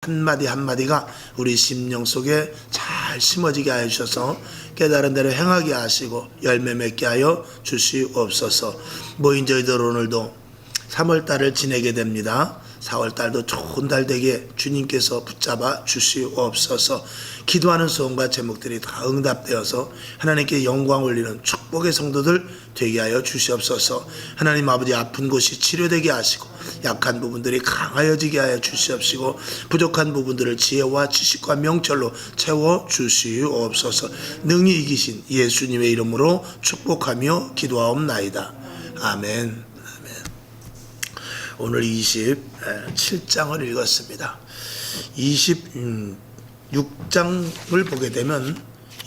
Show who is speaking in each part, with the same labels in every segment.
Speaker 1: 한마디 한마디가 우리 심령 속에 잘 심어지게 하여 주셔서 깨달은 대로 행하게 하시고 열매 맺게 하여 주시옵소서. 모인 저희들 오늘도 3월달을 지내게 됩니다. 4월달도 좋은 달 되게 주님께서 붙잡아 주시옵소서. 기도하는 소원과 제목들이 다 응답되어서 하나님께 영광 올리는 축복의 성도들 되게 하여 주시옵소서. 하나님 아버지, 아픈 곳이 치료되게 하시고 약한 부분들이 강하여지게 하여 주시옵시고 부족한 부분들을 지혜와 지식과 명철로 채워 주시옵소서. 능히 이기신 예수님의 이름으로 축복하며 기도하옵나이다. 아멘. 오늘 27장을 읽었습니다. 26장을 보게 되면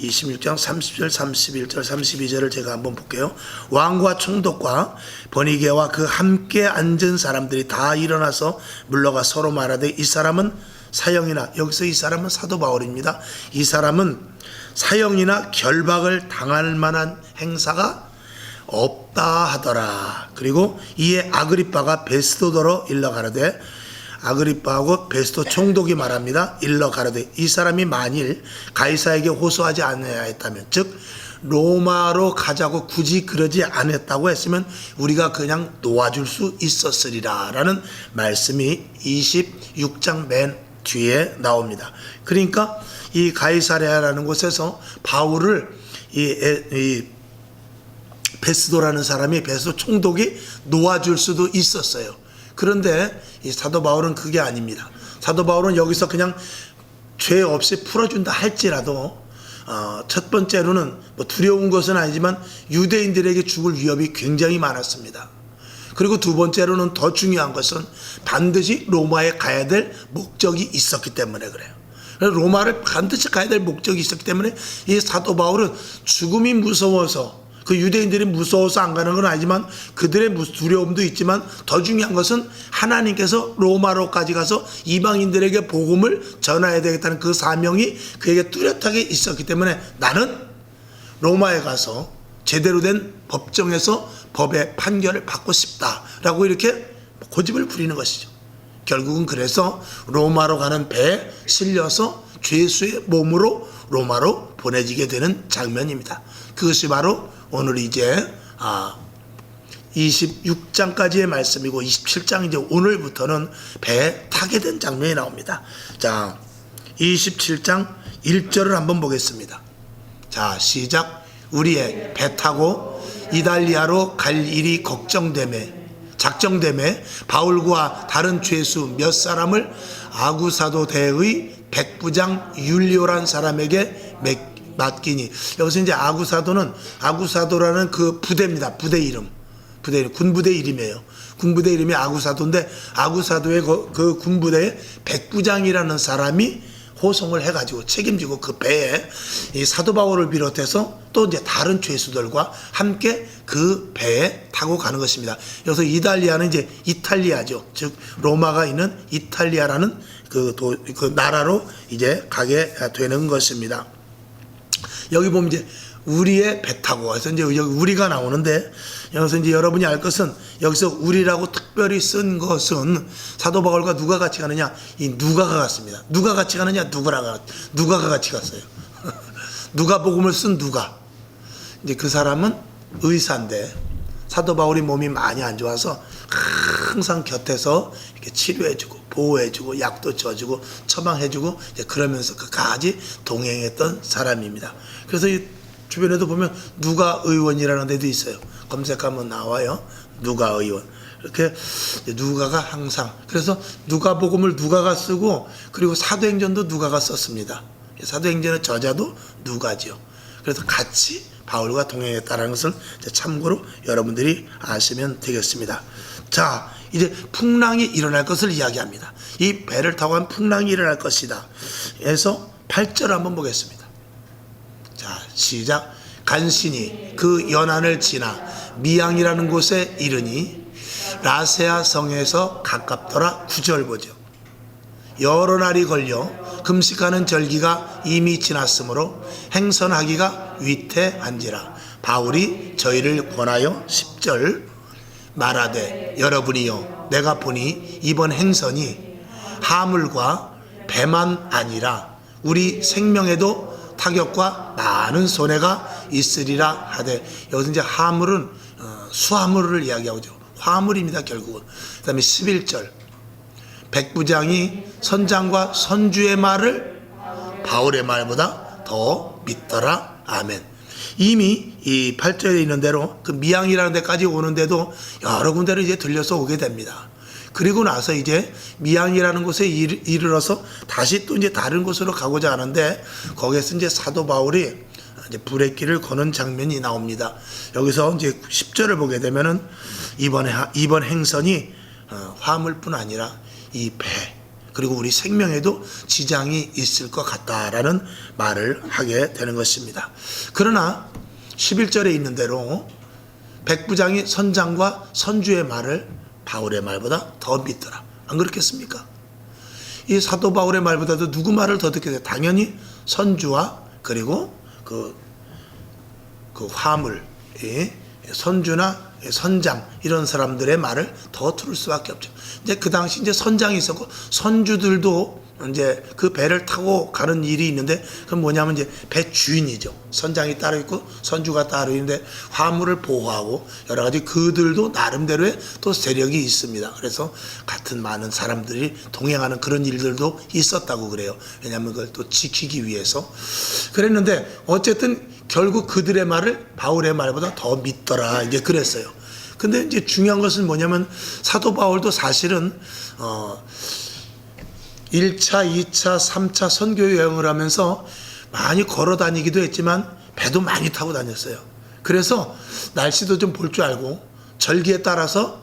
Speaker 1: 26장 30절, 31절, 32절을 제가 한번 볼게요. 왕과 총독과 번이게와 그 함께 앉은 사람들이 다 일어나서 물러가 서로 말하되 이 사람은 사형이나, 여기서 이 사람은 사도 바울입니다. 이 사람은 사형이나 결박을 당할 만한 행사가 없다 하더라. 그리고 이에 아그리빠가 베스도더러 일러 가라되, 아그리빠하고 베스도 총독이 말합니다. 일러 가라되 이 사람이 만일 가이사에게 호소하지 않아야했다면, 즉 로마로 가자고 굳이 그러지 않았다고 했으면 우리가 그냥 놓아줄 수 있었으리라 라는 말씀이 26장 맨 뒤에 나옵니다. 그러니까 이 가이사랴라는 곳에서 바울을 이 베스도라는 사람이, 베스도 총독이 놓아줄 수도 있었어요. 그런데 이 사도 바울은 그게 아닙니다. 사도 바울은 여기서 그냥 죄 없이 풀어준다 할지라도 첫 번째로는 뭐 두려운 것은 아니지만 유대인들에게 죽을 위협이 굉장히 많았습니다. 그리고 두 번째로는 더 중요한 것은 반드시 로마에 가야 될 목적이 있었기 때문에 그래요. 로마를 반드시 가야 될 목적이 있었기 때문에 이 사도 바울은 죽음이 무서워서, 그 유대인들이 무서워서 안 가는 건 아니지만 그들의 두려움도 있지만 더 중요한 것은 하나님께서 로마로까지 가서 이방인들에게 복음을 전해야 되겠다는 그 사명이 그에게 뚜렷하게 있었기 때문에 나는 로마에 가서 제대로 된 법정에서 법의 판결을 받고 싶다라고 이렇게 고집을 부리는 것이죠. 결국은 그래서 로마로 가는 배에 실려서 죄수의 몸으로 로마로 보내지게 되는 장면입니다. 그것이 바로 오늘 이제 26장까지의 말씀이고 27장 이제 오늘부터는 배에 타게 된 장면이 나옵니다. 자, 27장 1절을 한번 보겠습니다. 자, 시작. 우리의 배 타고 이달리아로 갈 일이 작정되매 바울과 다른 죄수 몇 사람을 아구사도 대의 백부장 율리오란 사람에게 맡기니, 여기서 이제 아구사도라는 그 부대입니다. 부대 이름, 군부대 이름이에요. 군부대 이름이 아구사도인데 아구사도의 그 군부대에 백부장이라는 사람이 호송을 해가지고 책임지고 그 배에 이 사도 바울을 비롯해서 또 이제 다른 죄수들과 함께 그 배에 타고 가는 것입니다. 여기서 이달리아는 이제 이탈리아죠. 즉 로마가 있는 이탈리아라는 그 나라로 이제 가게 되는 것입니다. 여기 보면 이제 우리의 배 타고 해서 이제 여기 우리가 나오는데, 여기서 이제 여러분이 알 것은 여기서 우리라고 특별히 쓴 것은 사도 바울과 누가 같이 가느냐, 이 누가가 같습니다. 누가 같이 가느냐, 누가가 같이 갔어요. 누가 복음을 쓴 누가. 이제 그 사람은 의사인데 사도 바울이 몸이 많이 안 좋아서 항상 곁에서 이렇게 치료해주고 보호해주고 약도 줘주고 처방해주고 이제 그러면서 끝까지 동행했던 사람입니다. 그래서 이 주변에도 보면 누가 의원이라는 데도 있어요. 검색하면 나와요. 누가 의원. 이렇게 누가가 항상, 그래서 누가복음을 누가가 쓰고, 그리고 사도행전도 누가가 썼습니다. 사도행전의 저자도 누가죠. 그래서 같이 바울과 동행했다는 것을 참고로 여러분들이 아시면 되겠습니다. 자, 이제 풍랑이 일어날 것을 이야기합니다. 이 배를 타고 한 풍랑이 일어날 것이다. 그래서 8절 한번 보겠습니다. 자, 시작. 간신히 그 연안을 지나 미양이라는 곳에 이르니 라세아 성에서 가깝더라. 9절 보죠. 여러 날이 걸려 금식하는 절기가 이미 지났으므로 행선하기가 위태한지라. 바울이 저희를 권하여 10절 말하되 여러분이여 내가 보니 이번 행선이 하물과 배만 아니라 우리 생명에도 타격과 많은 손해가 있으리라 하되, 여기서 이제 화물은 수화물을 이야기하죠. 화물입니다, 결국은. 그 다음에 11절, 백부장이 선장과 선주의 말을 바울의 말보다 더 믿더라. 아멘. 이미 이 8절에 있는 대로 그 미양이라는 데까지 오는데도 여러 군데를 이제 들려서 오게 됩니다. 그리고 나서 이제 미양이라는 곳에 이르러서 다시 또 이제 다른 곳으로 가고자 하는데, 거기에서 이제 사도 바울이 이제 불의 거는 장면이 나옵니다. 여기서 이제 10절을 보게 되면은 이번 행선이 화물뿐 아니라 이 배, 그리고 우리 생명에도 지장이 있을 것 같다라는 말을 하게 되는 것입니다. 그러나 11절에 있는 대로 백부장이 선장과 선주의 말을 바울의 말보다 더 믿더라. 안 그렇겠습니까? 이 사도 바울의 말보다도 누구 말을 더 듣게 돼요? 당연히 선주와 그리고 그 화물, 선주나 선장 이런 사람들의 말을 더 들을 수밖에 없죠. 이제 그 당시 이제 선장이 있었고 선주들도 이제 그 배를 타고 가는 일이 있는데, 그건 뭐냐면 이제 배 주인이죠. 선장이 따로 있고 선주가 따로 있는데 화물을 보호하고 여러 가지 그들도 나름대로의 또 세력이 있습니다. 그래서 같은 많은 사람들이 동행하는 그런 일들도 있었다고 그래요. 왜냐하면 그걸 또 지키기 위해서 그랬는데, 어쨌든 결국 그들의 말을 바울의 말보다 더 믿더라, 이제 그랬어요. 근데 이제 중요한 것은 뭐냐면 사도 바울도 사실은 1차, 2차, 3차 선교 여행을 하면서 많이 걸어 다니기도 했지만 배도 많이 타고 다녔어요. 그래서 날씨도 좀 볼 줄 알고 절기에 따라서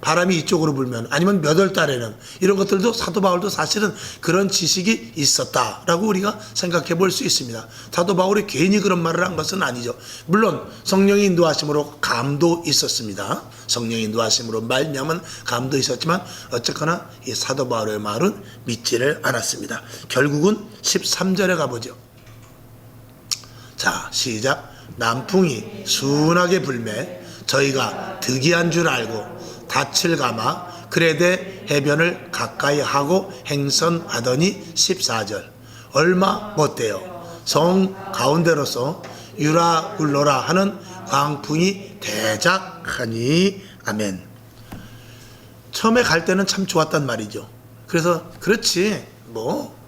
Speaker 1: 바람이 이쪽으로 불면, 아니면 몇 월 달에는, 이런 것들도 사도 바울도 사실은 그런 지식이 있었다라고 우리가 생각해 볼 수 있습니다. 사도 바울이 괜히 그런 말을 한 것은 아니죠. 물론 성령의 인도하심으로 감도 있었습니다. 성령의 인도하심으로 말미암은 감도 있었지만 어쨌거나 이 사도 바울의 말은 믿지를 않았습니다. 결국은 13절에 가보죠. 자, 시작. 남풍이 순하게 불매 저희가 득이한 줄 알고 닻을 감아 그레데 해변을 가까이 하고 행선하더니 14절, 얼마 못돼요. 성 가운데로서 유라굴로라 하는 광풍이 대작하니. 아멘. 처음에 갈 때는 참 좋았단 말이죠. 그래서 그렇지 뭐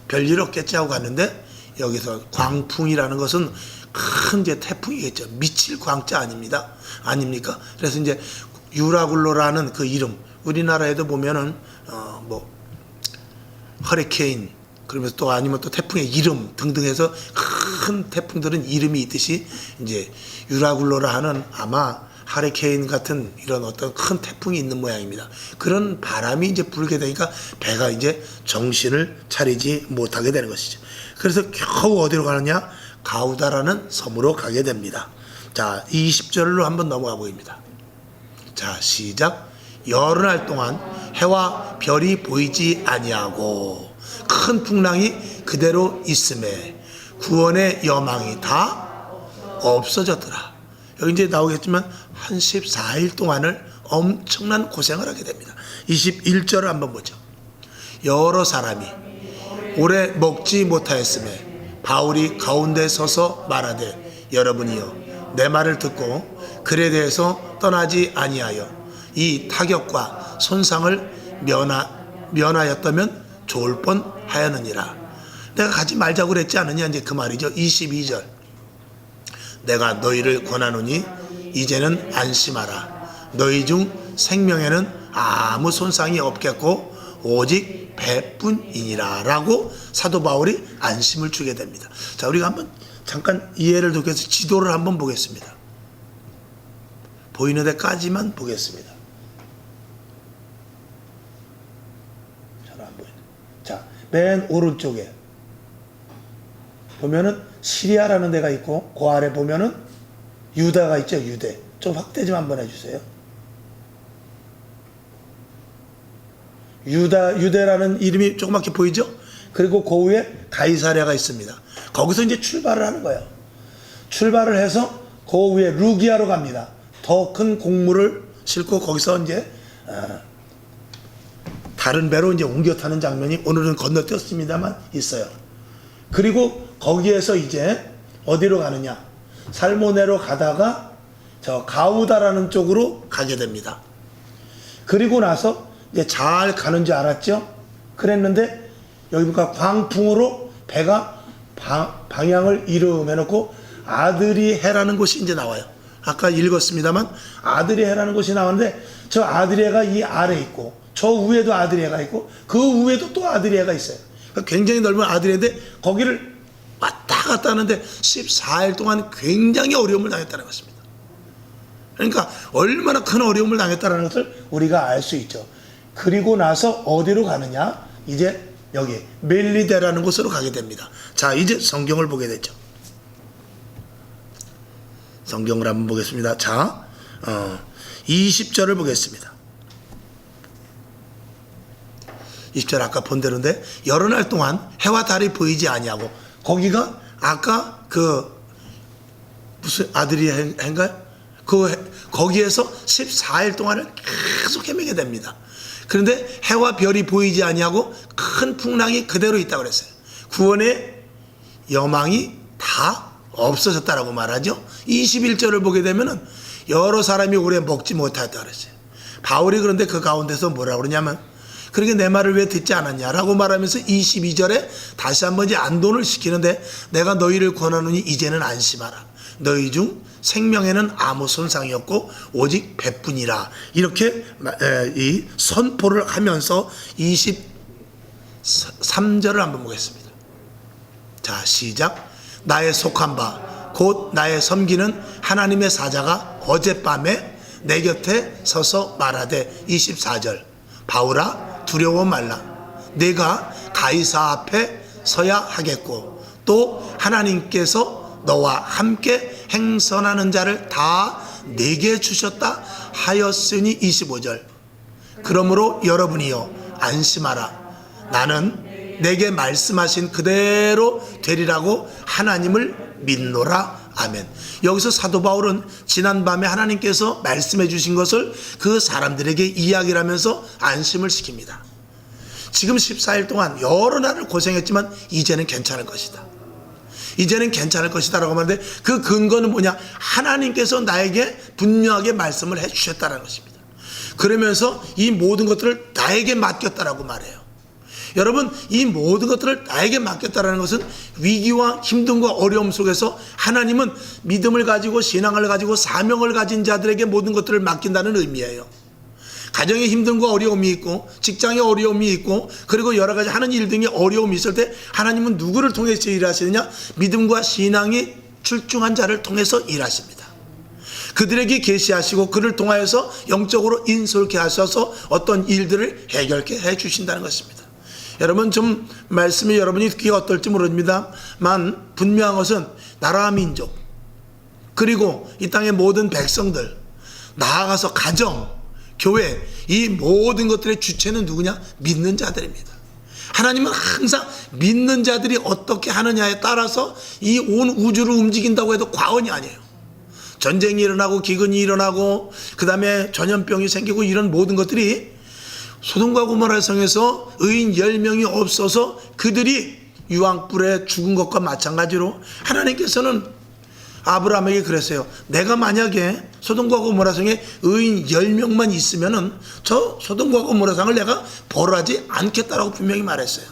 Speaker 1: 별일 없겠지 하고 갔는데, 여기서 광풍이라는 것은 큰 이제 태풍이겠죠. 미칠 광자 아닙니까? 그래서 이제 유라굴로라는 그 이름, 우리나라에도 보면은 뭐 허리케인, 그러면서 또 아니면 또 태풍의 이름 등등 해서 큰 태풍들은 이름이 있듯이 이제 유라굴로라 하는 아마 하리케인 같은 이런 어떤 큰 태풍이 있는 모양입니다. 그런 바람이 이제 불게 되니까 배가 이제 정신을 차리지 못하게 되는 것이죠. 그래서 겨우 어디로 가느냐? 가우다라는 섬으로 가게 됩니다. 자, 20절로 한번 넘어가 보입니다. 자, 시작. 열흘 동안 해와 별이 보이지 아니하고 큰 풍랑이 그대로 있음에 구원의 여망이 다 없어졌더라. 여기 이제 나오겠지만 한 14일 동안을 엄청난 고생을 하게 됩니다. 21절을 한번 보죠. 여러 사람이 오래 먹지 못하였음에 바울이 가운데 서서 말하되, 여러분이여 내 말을 듣고 글에 대해서 떠나지 아니하여 이 타격과 손상을 면하였다면 좋을 뻔하였느니라. 내가 가지 말자고 그랬지 않느냐, 이제 그 말이죠. 22절, 내가 너희를 권하노니 이제는 안심하라. 너희 중 생명에는 아무 손상이 없겠고 오직 배뿐이니라 라고 사도 바울이 안심을 주게 됩니다. 자, 우리가 한번 잠깐 이해를 돕기 위해서 지도를 한번 보겠습니다. 보이는 데까지만 보겠습니다. 잘 안 보이네. 자, 맨 오른쪽에 보면은 시리아라는 데가 있고, 그 아래 보면은 유다가 있죠. 유대. 좀 확대 좀 한번 해주세요. 유대라는 이름이 조그맣게 보이죠? 그리고 그 위에 가이사랴가 있습니다. 거기서 이제 출발을 하는 거예요. 출발을 해서 그 위에 루기아로 갑니다. 더 큰 곡물을 싣고 거기서 이제 다른 배로 이제 옮겨 타는 장면이 오늘은 건너뛰었습니다만 있어요. 그리고 거기에서 이제 어디로 가느냐? 살모네로 가다가 저 가우다라는 쪽으로 가게 됩니다. 그리고 나서 이제 잘 가는 줄 알았죠? 그랬는데 여기 보니까 광풍으로 배가 방향을 이름해놓고 아드리해라는 곳이 이제 나와요. 아까 읽었습니다만 아드리해라는 곳이 나왔는데 저 아드리해가 이 아래에 있고 저 위에도 아드리해가 있고 그 위에도 또 아드리해가 있어요. 그러니까 굉장히 넓은 아드리해인데 거기를 왔다 갔다 하는데 14일 동안 굉장히 어려움을 당했다는 것입니다. 그러니까 얼마나 큰 어려움을 당했다는 것을 우리가 알 수 있죠. 그리고 나서 어디로 가느냐? 이제 여기 멜리데라는 곳으로 가게 됩니다. 자, 이제 성경을 보게 되죠. 성경을 한번 보겠습니다. 자, 20절을 보겠습니다. 20절 아까 본 대로인데 여러 날 동안 해와 달이 보이지 아니하고 거기가 아까 그 무슨 아드리해인가요? 거기에서 14일 동안을 계속 헤매게 됩니다. 그런데 해와 별이 보이지 아니하고 큰 풍랑이 그대로 있다고 그랬어요. 구원의 여망이 다 없어졌다라고 말하죠. 21절을 보게 되면은 여러 사람이 오래 먹지 못하였다 그랬어요. 바울이 그런데 그 가운데서 뭐라고 그러냐면 그러게 내 말을 왜 듣지 않았냐라고 말하면서 22절에 다시 한번 이제 안돈을 시키는데 내가 너희를 권하노니 이제는 안심하라. 너희 중 생명에는 아무 손상이 없고 오직 배뿐이라. 이렇게 이 선포를 하면서 23절을 한번 보겠습니다. 자, 시작. 나의 속한 바 곧 나의 섬기는 하나님의 사자가 어젯밤에 내 곁에 서서 말하되 24절 바울아 두려워 말라. 내가 가이사 앞에 서야 하겠고 또 하나님께서 너와 함께 행선하는 자를 다 내게 주셨다 하였으니 25절 그러므로 여러분이여 안심하라. 나는 내게 말씀하신 그대로 되리라고 하나님을 믿노라. 아멘. 여기서 사도 바울은 지난밤에 하나님께서 말씀해 주신 것을 그 사람들에게 이야기를 하면서 안심을 시킵니다. 지금 14일 동안 여러 날을 고생했지만 이제는 괜찮을 것이다. 이제는 괜찮을 것이다 라고 하는데 그 근거는 뭐냐? 하나님께서 나에게 분명하게 말씀을 해 주셨다는 것입니다. 그러면서 이 모든 것들을 나에게 맡겼다라고 말해요. 여러분, 이 모든 것들을 나에게 맡겼다라는 것은 위기와 힘듦과 어려움 속에서 하나님은 믿음을 가지고 신앙을 가지고 사명을 가진 자들에게 모든 것들을 맡긴다는 의미예요. 가정에 힘듦과 어려움이 있고 직장에 어려움이 있고 그리고 여러 가지 하는 일 등의 어려움이 있을 때 하나님은 누구를 통해서 일하시느냐? 믿음과 신앙이 출중한 자를 통해서 일하십니다. 그들에게 계시하시고 그를 통하여서 영적으로 인솔케 하셔서 어떤 일들을 해결케 해 주신다는 것입니다. 여러분, 좀 말씀이 여러분이 듣기가 어떨지 모릅니다만 분명한 것은 나라와 민족 그리고 이 땅의 모든 백성들 나아가서 가정, 교회 이 모든 것들의 주체는 누구냐? 믿는 자들입니다. 하나님은 항상 믿는 자들이 어떻게 하느냐에 따라서 이 온 우주를 움직인다고 해도 과언이 아니에요. 전쟁이 일어나고 기근이 일어나고 그 다음에 전염병이 생기고 이런 모든 것들이 소돔과 고모라 성에서 의인 10명이 없어서 그들이 유황불에 죽은 것과 마찬가지로 하나님께서는 아브라함에게 그랬어요. 내가 만약에 소돔과 고모라 성에 의인 10명만 있으면은 저 소돔과 고모라 성을 내가 벌하지 않겠다라고 분명히 말했어요.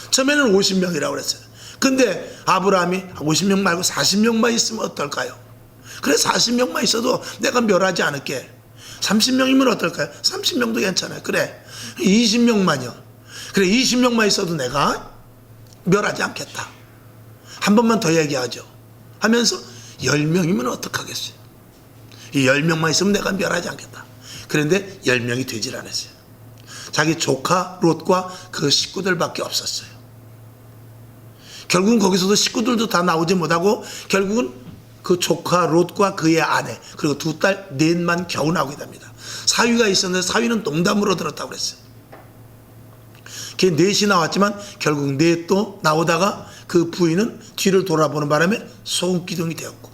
Speaker 1: 처음에는 50명이라고 그랬어요. 근데 아브라함이 50명 말고 40명만 있으면 어떨까요? 그래 40명만 있어도 내가 멸하지 않을게. 30명이면 어떨까요? 30명도 괜찮아요. 그래 20명만요. 그래 20명만 있어도 내가 멸하지 않겠다. 한 번만 더 얘기하죠. 하면서 10명이면 어떡하겠어요? 이 10명만 있으면 내가 멸하지 않겠다. 그런데 10명이 되질 않았어요. 자기 조카 롯과 그 식구들밖에 없었어요. 결국은 거기서도 식구들도 다 나오지 못하고 결국은 그 조카 롯과 그의 아내 그리고 두 딸 넷만 겨우 나오게 됩니다. 사위가 있었는데 사위는 농담으로 들었다고 그랬어요. 걔 넷이 나왔지만 결국 넷도 나오다가 그 부인은 뒤를 돌아보는 바람에 소금기둥이 되었고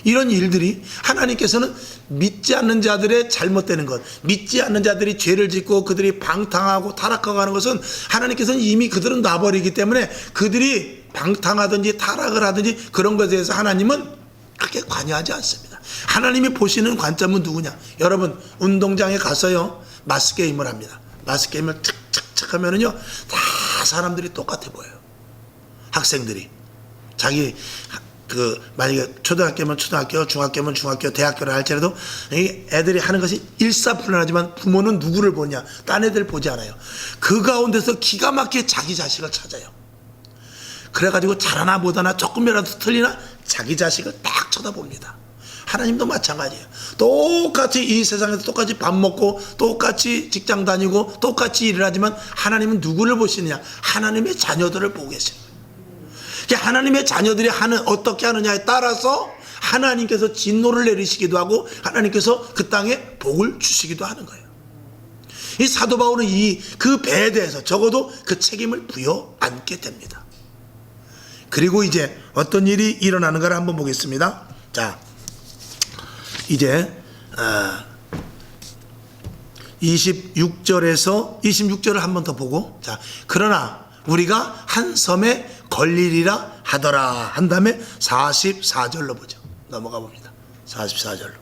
Speaker 1: 이런 일들이 하나님께서는 믿지 않는 자들의 잘못되는 것, 믿지 않는 자들이 죄를 짓고 그들이 방탕하고 타락하고 하는 것은 하나님께서는 이미 그들은 놔버리기 때문에 그들이 방탕하든지 타락을 하든지 그런 것에 대해서 하나님은 크게 관여하지 않습니다. 하나님이 보시는 관점은 누구냐? 여러분 운동장에 가서요 마스게임을 합니다. 마스게임을 착착착 하면은요 다 사람들이 똑같아 보여요. 학생들이 자기 만약에 초등학교면 초등학교, 중학교면 중학교, 대학교를 할지라도 애들이 하는 것이 일사불란하지만 부모는 누구를 보냐? 딴 애들 보지 않아요. 그 가운데서 기가 막히게 자기 자식을 찾아요. 그래가지고 잘하나 못하나 조금이라도 틀리나 자기 자식을 딱 쳐다봅니다. 하나님도 마찬가지예요. 똑같이 이 세상에서 똑같이 밥 먹고 똑같이 직장 다니고 똑같이 일을 하지만 하나님은 누구를 보시느냐? 하나님의 자녀들을 보고 계세요. 하나님의 자녀들이 어떻게 하느냐에 따라서 하나님께서 진노를 내리시기도 하고 하나님께서 그 땅에 복을 주시기도 하는 거예요. 이 사도 바울은 그 배에 대해서 적어도 그 책임을 부여 안게 됩니다. 그리고 이제 어떤 일이 일어나는가를 한번 보겠습니다. 자, 이제 26절을 한번 더 보고, 자, 그러나 우리가 한 섬에 걸리리라 하더라 한 다음에 44절로 보죠. 넘어가 봅니다. 44절로.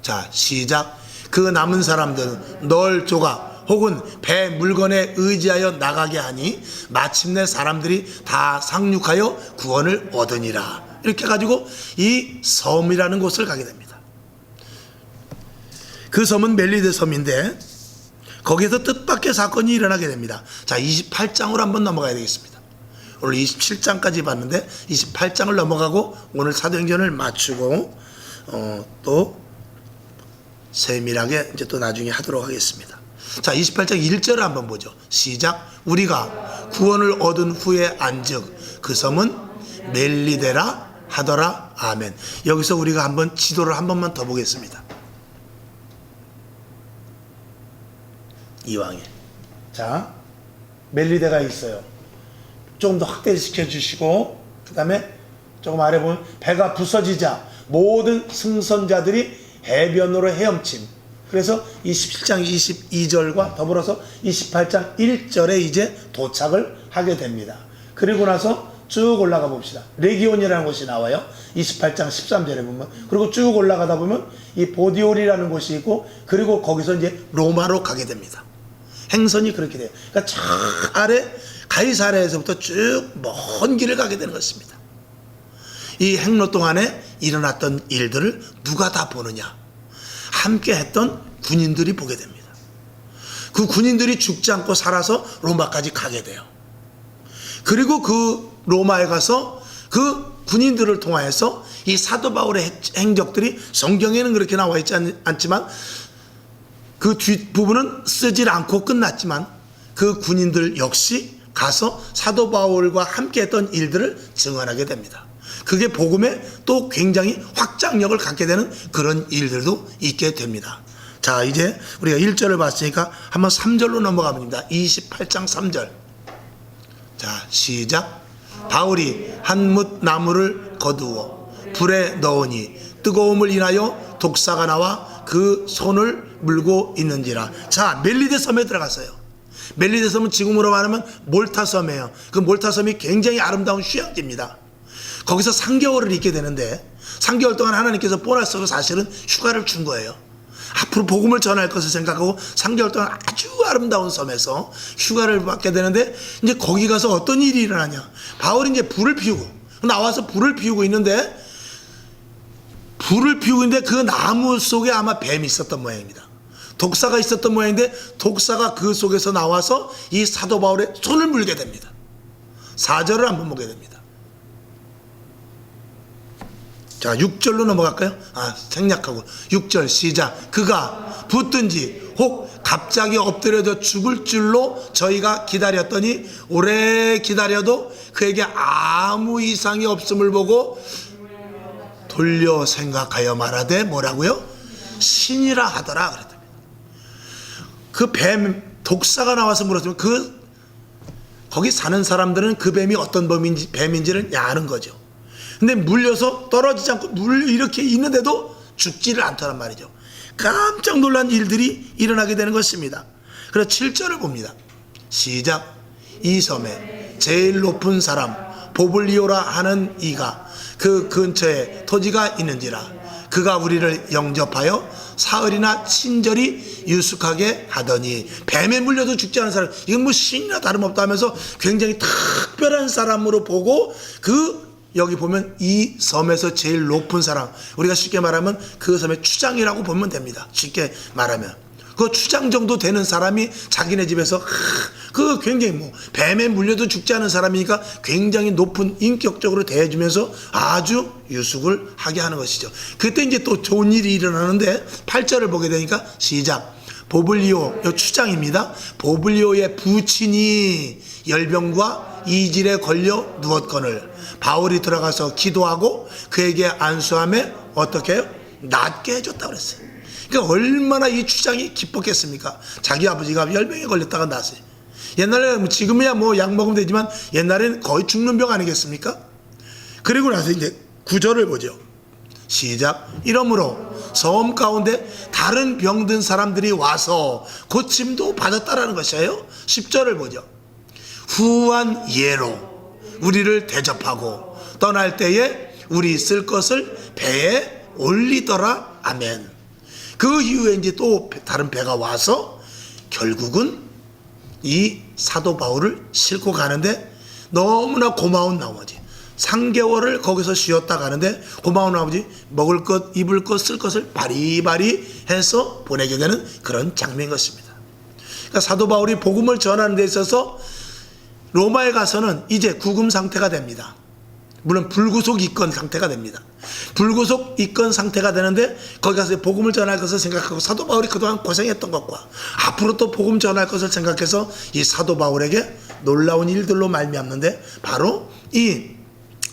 Speaker 1: 자, 시작. 그 남은 사람들은 널 조각 혹은 배 물건에 의지하여 나가게 하니 마침내 사람들이 다 상륙하여 구원을 얻으니라. 이렇게 가지고 이 섬이라는 곳을 가게 됩니다. 그 섬은 멜리데 섬인데 거기에서 뜻밖의 사건이 일어나게 됩니다. 자, 28장으로 한번 넘어가야 되겠습니다. 오늘 27장까지 봤는데 28장을 넘어가고 오늘 사도행전을 마치고 또 세밀하게 이제 또 나중에 하도록 하겠습니다. 자, 28장 1절을 한번 보죠. 시작. 우리가 구원을 얻은 후에 안즉 그 섬은 멜리데라 하더라. 아멘. 여기서 우리가 한번 지도를 한 번만 더 보겠습니다. 이왕에. 자, 멜리데가 있어요. 조금 더 확대시켜 주시고, 그 다음에 조금 아래 보면 배가 부서지자 모든 승선자들이 해변으로 헤엄침. 그래서 27장 22절과 더불어서 28장 1절에 이제 도착을 하게 됩니다. 그리고 나서 쭉 올라가 봅시다. 레기온이라는 곳이 나와요. 28장 13절에 보면. 그리고 쭉 올라가다 보면 이 보디올이라는 곳이 있고, 그리고 거기서 이제 로마로 가게 됩니다. 행선이 그렇게 돼요. 그러니까 저 아래 가이사랴에서부터 쭉 먼 길을 가게 되는 것입니다. 이 행로 동안에 일어났던 일들을 누가 다 보느냐? 함께 했던 군인들이 보게 됩니다. 그 군인들이 죽지 않고 살아서 로마까지 가게 돼요. 그리고 그 로마에 가서 그 군인들을 통하여서 이 사도 바울의 행적들이 성경에는 그렇게 나와 있지 않지만 그 뒷부분은 쓰질 않고 끝났지만 그 군인들 역시 가서 사도 바울과 함께 했던 일들을 증언하게 됩니다. 그게 복음에 또 굉장히 확장력을 갖게 되는 그런 일들도 있게 됩니다. 자, 이제 우리가 1절을 봤으니까 한번 3절로 넘어가 봅니다. 28장 3절. 자, 시작. 바울이 한 뭇 나무를 거두어 불에 넣으니 뜨거움을 인하여 독사가 나와 그 손을 물고 있는지라. 자, 멜리데 섬에 들어갔어요. 멜리데 섬은 지금으로 말하면 몰타 섬이에요. 그 몰타 섬이 굉장히 아름다운 휴양지입니다. 거기서 3개월을 있게 되는데 3개월 동안 하나님께서 보너스로 사실은 휴가를 준 거예요. 앞으로 복음을 전할 것을 생각하고 3개월 동안 아주 아름다운 섬에서 휴가를 받게 되는데 이제 거기 가서 어떤 일이 일어나냐? 바울이 이제 불을 피우고 나와서 불을 피우고 있는데 그 나무 속에 아마 뱀이 있었던 모양입니다. 독사가 있었던 모양인데 독사가 그 속에서 나와서 이 사도 바울의 손을 물게 됩니다. 4절을 한번 보게 됩니다. 자, 6절로 넘어갈까요? 생략하고 6절 시작. 그가 붙든지 혹 갑자기 엎드려져 죽을 줄로 저희가 기다렸더니 오래 기다려도 그에게 아무 이상이 없음을 보고 돌려 생각하여 말하되 뭐라고요? 신이라 하더라 그랬답니다. 그 뱀 독사가 나와서 물었으면 거기 사는 사람들은 그 뱀이 어떤 뱀인지를 아는 거죠. 근데 물려서 떨어지지 않고 이렇게 있는데도 죽지를 않더란 말이죠. 깜짝 놀란 일들이 일어나게 되는 것입니다. 그래서 7절을 봅니다. 시작. 이 섬에 제일 높은 사람 보블리오라 하는 이가 그 근처에 토지가 있는지라 그가 우리를 영접하여 사흘이나 친절히 유숙하게 하더니. 뱀에 물려도 죽지 않은 사람, 이건 뭐 신이나 다름없다 하면서 굉장히 특별한 사람으로 보고, 여기 보면 이 섬에서 제일 높은 사람, 우리가 쉽게 말하면 그 섬의 추장이라고 보면 됩니다. 쉽게 말하면 그 추장 정도 되는 사람이 자기네 집에서 굉장히 뱀에 물려도 죽지 않은 사람이니까 굉장히 높은 인격적으로 대해주면서 아주 유숙을 하게 하는 것이죠. 그때 이제 또 좋은 일이 일어나는데 8절을 보게 되니까 시작. 보블리오, 요 추장입니다. 보블리오의 부친이 열병과 이질에 걸려 누웠거늘 바울이 들어가서 기도하고 그에게 안수함에 어떻게 해요? 낫게 해줬다고 그랬어요. 그러니까 얼마나 이 추장이 기뻤겠습니까? 자기 아버지가 열병에 걸렸다가 낫어요. 옛날에 지금이야 약 먹으면 되지만 옛날에는 거의 죽는 병 아니겠습니까? 그리고 나서 이제 9절을 보죠. 시작. 이러므로 섬 가운데 다른 병든 사람들이 와서 고침도 받았다라는 것이에요. 10절을 보죠. 후한 예로 우리를 대접하고 떠날 때에 우리 쓸 것을 배에 올리더라. 아멘. 그 이후에 이제 또 다른 배가 와서 결국은 이 사도 바울을 싣고 가는데 너무나 고마운 나머지 3개월을 거기서 쉬었다 가는데 고마운 나머지 먹을 것, 입을 것, 쓸 것을 바리바리 해서 보내게 되는 그런 장면인 것입니다. 그러니까 사도 바울이 복음을 전하는 데 있어서 로마에 가서는 이제 구금 상태가 됩니다. 물론 불구속 입건 상태가 됩니다. 불구속 입건 상태가 되는데 거기 가서 복음을 전할 것을 생각하고 사도 바울이 그동안 고생했던 것과 앞으로 또 복음 전할 것을 생각해서 이 사도 바울에게 놀라운 일들로 말미암는데 바로 이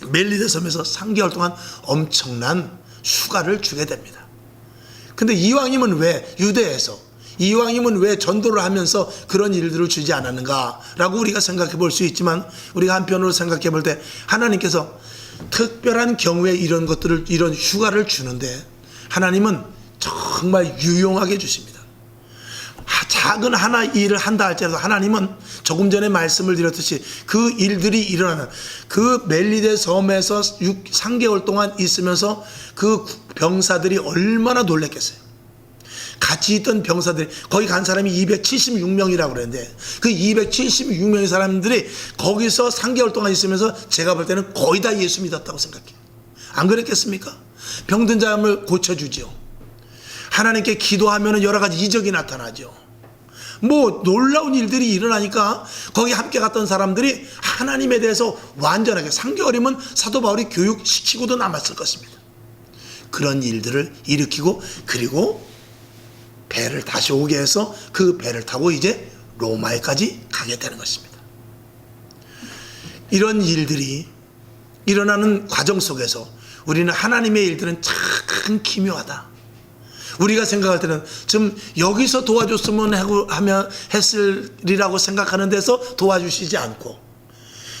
Speaker 1: 멜리데 섬에서 3개월 동안 엄청난 휴가를 주게 됩니다. 근데 이왕이면 왜 유대에서 이왕이면 왜 전도를 하면서 그런 일들을 주지 않았는가라고 우리가 생각해 볼 수 있지만, 우리가 한편으로 생각해 볼 때 하나님께서 특별한 경우에 이런 것들을, 이런 휴가를 주는데 하나님은 정말 유용하게 주십니다. 작은 하나 일을 한다 할지라도 하나님은 조금 전에 말씀을 드렸듯이 그 일들이 일어나는 그 멜리데 섬에서 3개월 동안 있으면서 그 병사들이 얼마나 놀랬겠어요. 같이 있던 병사들이, 거기 간 사람이 276명이라고 그랬는데 그 276명의 사람들이 거기서 3개월 동안 있으면서 제가 볼 때는 거의 다 예수 믿었다고 생각해요. 안 그랬겠습니까? 병든 사람을 고쳐주죠. 하나님께 기도하면 여러 가지 이적이 나타나죠. 놀라운 일들이 일어나니까 거기 함께 갔던 사람들이 하나님에 대해서 완전하게 3개월이면 사도 바울이 교육시키고도 남았을 것입니다. 그런 일들을 일으키고, 그리고 배를 다시 오게 해서 그 배를 타고 이제 로마에까지 가게 되는 것입니다. 이런 일들이 일어나는 과정 속에서 우리는 하나님의 일들은 참 기묘하다. 우리가 생각할 때는 좀 여기서 도와줬으면 하면 했으리라고 생각하는 데서 도와주시지 않고,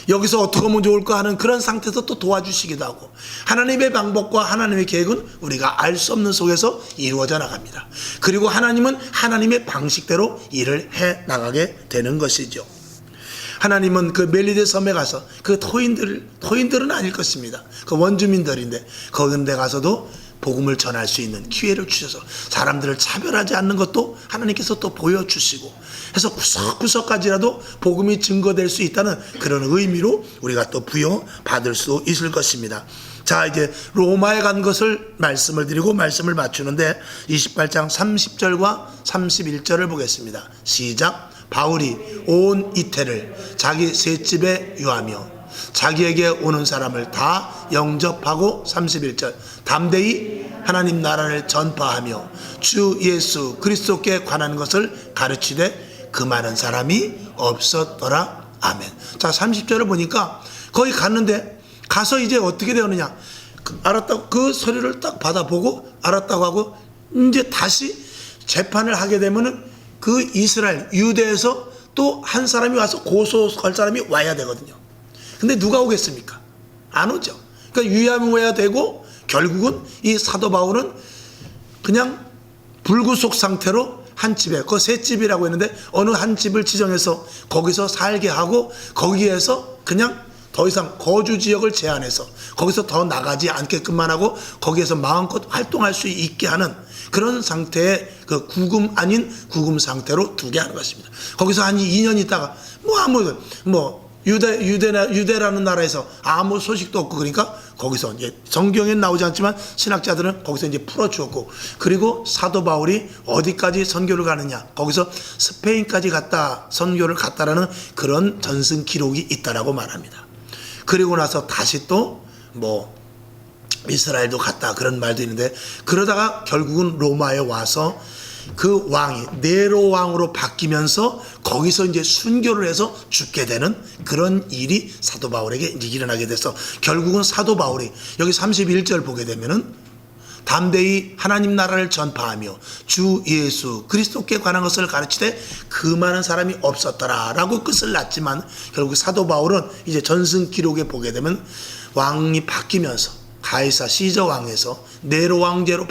Speaker 1: 여기서 어떻게 하면 좋을까 하는 그런 상태에서 또 도와주시기도 하고, 하나님의 방법과 하나님의 계획은 우리가 알 수 없는 속에서 이루어져 나갑니다. 그리고 하나님은 하나님의 방식대로 일을 해 나가게 되는 것이죠. 하나님은 그 멜리데 섬에 가서 그 토인들은 아닐 것입니다. 그 원주민들인데 거기 데 가서도 복음을 전할 수 있는 기회를 주셔서 사람들을 차별하지 않는 것도 하나님께서 또 보여주시고 해서 구석구석까지라도 복음이 증거될 수 있다는 그런 의미로 우리가 또 부여받을 수 있을 것입니다. 자, 이제 로마에 간 것을 말씀을 드리고 말씀을 맞추는데 28장 30절과 31절을 보겠습니다. 시작. 바울이 온 이태를 자기 셋집에 유하며 자기에게 오는 사람을 다 영접하고 31절 담대히 하나님 나라를 전파하며 주 예수 그리스도께 관한 것을 가르치되 그 많은 사람이 없었더라. 아멘. 자, 30절을 보니까 거기 갔는데 가서 이제 어떻게 되었느냐, 알았다고 그 소리를 딱 받아보고 알았다고 하고 이제 다시 재판을 하게 되면은 그 이스라엘 유대에서 또 한 사람이 와서 고소할 사람이 와야 되거든요. 근데 누가 오겠습니까? 안 오죠. 그러니까 유야무야 되고 결국은 이 사도 바울은 그냥 불구속 상태로 한 집에, 그 세 집이라고 했는데 어느 한 집을 지정해서 거기서 살게 하고 거기에서 그냥 더 이상 거주 지역을 제한해서 거기서 더 나가지 않게끔만 하고 거기에서 마음껏 활동할 수 있게 하는 그런 상태의 그 구금 아닌 구금 상태로 두게 하는 것입니다. 거기서 한 2년 있다가 유대라는 나라에서 아무 소식도 없고 그러니까 거기서 이제 성경엔 나오지 않지만 신학자들은 거기서 이제 풀어주었고, 그리고 사도 바울이 어디까지 선교를 가느냐, 거기서 스페인까지 갔다 선교를 갔다라는 그런 전승 기록이 있다라고 말합니다. 그리고 나서 다시 또 이스라엘도 갔다 그런 말도 있는데, 그러다가 결국은 로마에 와서 그 왕이 네로 왕으로 바뀌면서 거기서 이제 순교를 해서 죽게 되는 그런 일이 사도 바울에게 이제 일어나게 돼서 결국은 사도 바울이 여기 31절 보게 되면은 담대히 하나님 나라를 전파하며 주 예수 그리스도께 관한 것을 가르치되 그 많은 사람이 없었더라라고 끝을 났지만, 결국 사도 바울은 이제 전승 기록에 보게 되면 왕이 바뀌면서 가이사 시저 왕에서 네로 황제로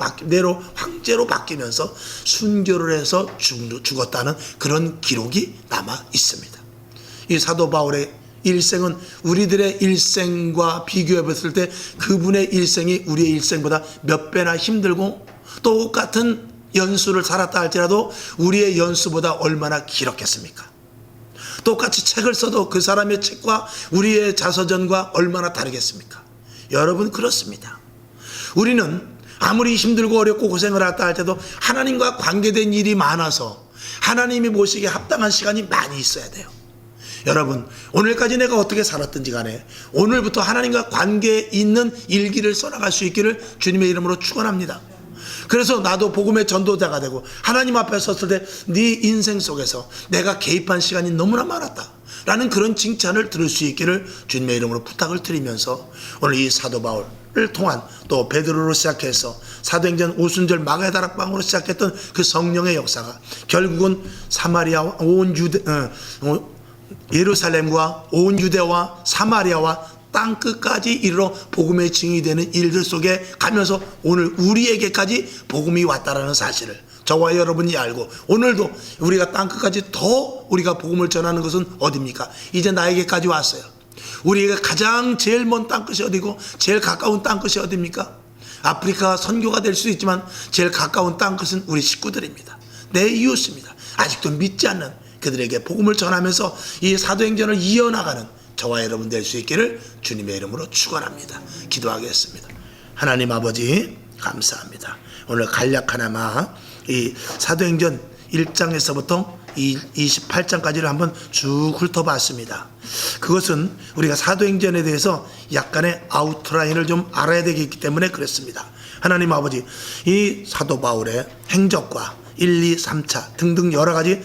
Speaker 1: 바뀌면서 순교를 해서 죽었다는 그런 기록이 남아 있습니다. 이 사도 바울의 일생은 우리들의 일생과 비교해 봤을 때 그분의 일생이 우리의 일생보다 몇 배나 힘들고 똑같은 연수를 살았다 할지라도 우리의 연수보다 얼마나 길었겠습니까? 똑같이 책을 써도 그 사람의 책과 우리의 자서전과 얼마나 다르겠습니까? 여러분, 그렇습니다. 우리는 아무리 힘들고 어렵고 고생을 했다 할 때도 하나님과 관계된 일이 많아서 하나님이 보시기에 합당한 시간이 많이 있어야 돼요. 여러분, 오늘까지 내가 어떻게 살았든지 간에 오늘부터 하나님과 관계 있는 일기를 써나갈 수 있기를 주님의 이름으로 축원합니다. 그래서 나도 복음의 전도자가 되고 하나님 앞에 섰을 때 네 인생 속에서 내가 개입한 시간이 너무나 많았다 라는 그런 칭찬을 들을 수 있기를 주님의 이름으로 부탁을 드리면서, 오늘 이 사도 바울을 통한 또 베드로로 시작해서 사도행전 오순절 마가다락방으로 시작했던 그 성령의 역사가 결국은 사마리아와 온 예루살렘과 온 유대와 사마리아와 땅끝까지 이르러 복음의 증인이 되는 일들 속에 가면서 오늘 우리에게까지 복음이 왔다라는 사실을 저와 여러분이 알고, 오늘도 우리가 땅끝까지 더 우리가 복음을 전하는 것은 어디입니까? 이제 나에게까지 왔어요. 우리에게 가장 제일 먼 땅끝이 어디고 제일 가까운 땅끝이 어디입니까? 아프리카 선교가 될 수 있지만 제일 가까운 땅끝은 우리 식구들입니다. 내 이웃입니다. 아직도 믿지 않는 그들에게 복음을 전하면서 이 사도행전을 이어나가는 저와 여러분 될 수 있기를 주님의 이름으로 축원합니다. 기도하겠습니다. 하나님 아버지, 감사합니다. 오늘 간략하나마 이 사도행전 1장에서부터 28장까지를 한번 쭉 훑어봤습니다. 그것은 우리가 사도행전에 대해서 약간의 아웃라인을 좀 알아야 되기 때문에 그렇습니다. 하나님 아버지, 이 사도 바울의 행적과 1, 2, 3차 등등 여러 가지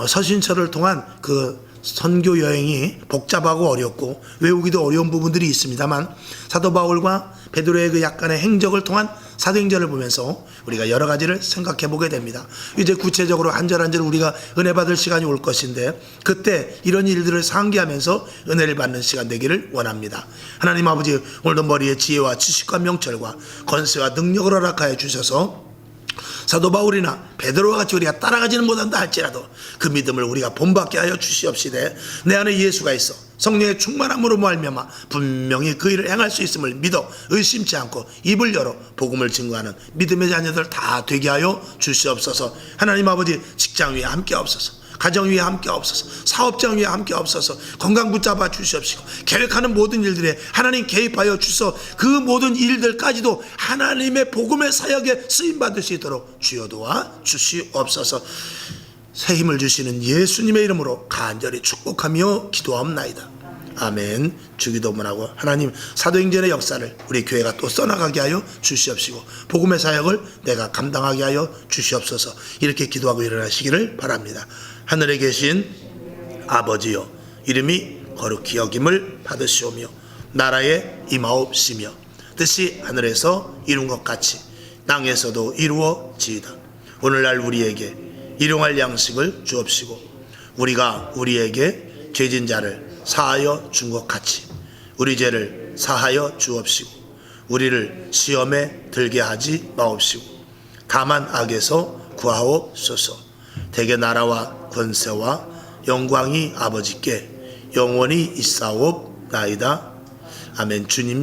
Speaker 1: 서신서를 통한 그 선교 여행이 복잡하고 어렵고 외우기도 어려운 부분들이 있습니다만, 사도 바울과 베드로의 그 약간의 행적을 통한 사도행전을 보면서 우리가 여러 가지를 생각해 보게 됩니다. 이제 구체적으로 한 절 한 절 우리가 은혜 받을 시간이 올 것인데, 그때 이런 일들을 상기하면서 은혜를 받는 시간 되기를 원합니다. 하나님 아버지, 오늘도 머리에 지혜와 지식과 명철과 권세와 능력을 허락하여 주셔서 사도 바울이나 베드로와 같이 우리가 따라가지는 못한다 할지라도 그 믿음을 우리가 본받게 하여 주시옵시되, 내 안에 예수가 있어 성령의 충만함으로 말미암아 분명히 그 일을 행할 수 있음을 믿어 의심치 않고 입을 열어 복음을 증거하는 믿음의 자녀들 다 되게 하여 주시옵소서. 하나님 아버지, 직장 위에 함께 없어서, 가정 위에 함께 없어서, 사업장 위에 함께 없어서 건강 붙잡아 주시옵시고, 계획하는 모든 일들에 하나님 개입하여 주셔서 그 모든 일들까지도 하나님의 복음의 사역에 쓰임받을 수 있도록 주여 도와 주시옵소서. 새 힘을 주시는 예수님의 이름으로 간절히 축복하며 기도하옵나이다. 아멘. 주기도문하고 하나님 사도행전의 역사를 우리 교회가 또 써나가게 하여 주시옵시고, 복음의 사역을 내가 감당하게 하여 주시옵소서. 이렇게 기도하고 일어나시기를 바랍니다. 하늘에 계신 아버지여, 이름이 거룩히 여김을 받으시오며 나라에 임하옵시며 뜻이 하늘에서 이룬 것 같이 땅에서도 이루어지이다. 오늘날 우리에게 일용할 양식을 주옵시고, 우리가 우리에게 죄진 자를 사하여 준 것 같이 우리 죄를 사하여 주옵시고, 우리를 시험에 들게 하지 마옵시고 다만 악에서 구하옵소서. 대개 나라와 권세와 영광이 아버지께 영원히 있사옵나이다. 아멘. 주님